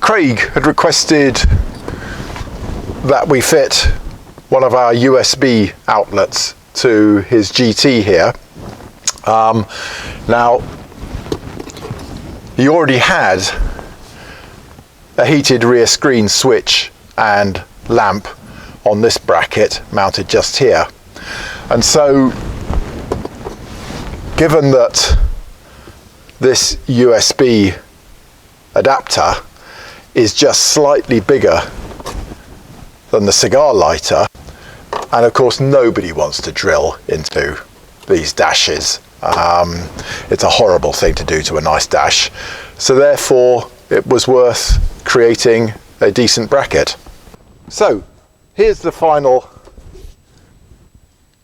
Craig had requested that we fit one of our USB outlets to his GT here. Now, he already had a heated rear screen switch and lamp on this bracket mounted just here, and so given that this USB adapter is just slightly bigger than the cigar lighter, and of course nobody wants to drill into these dashes. It's a horrible thing to do to a nice dash, so therefore it was worth creating a decent bracket. So here's the final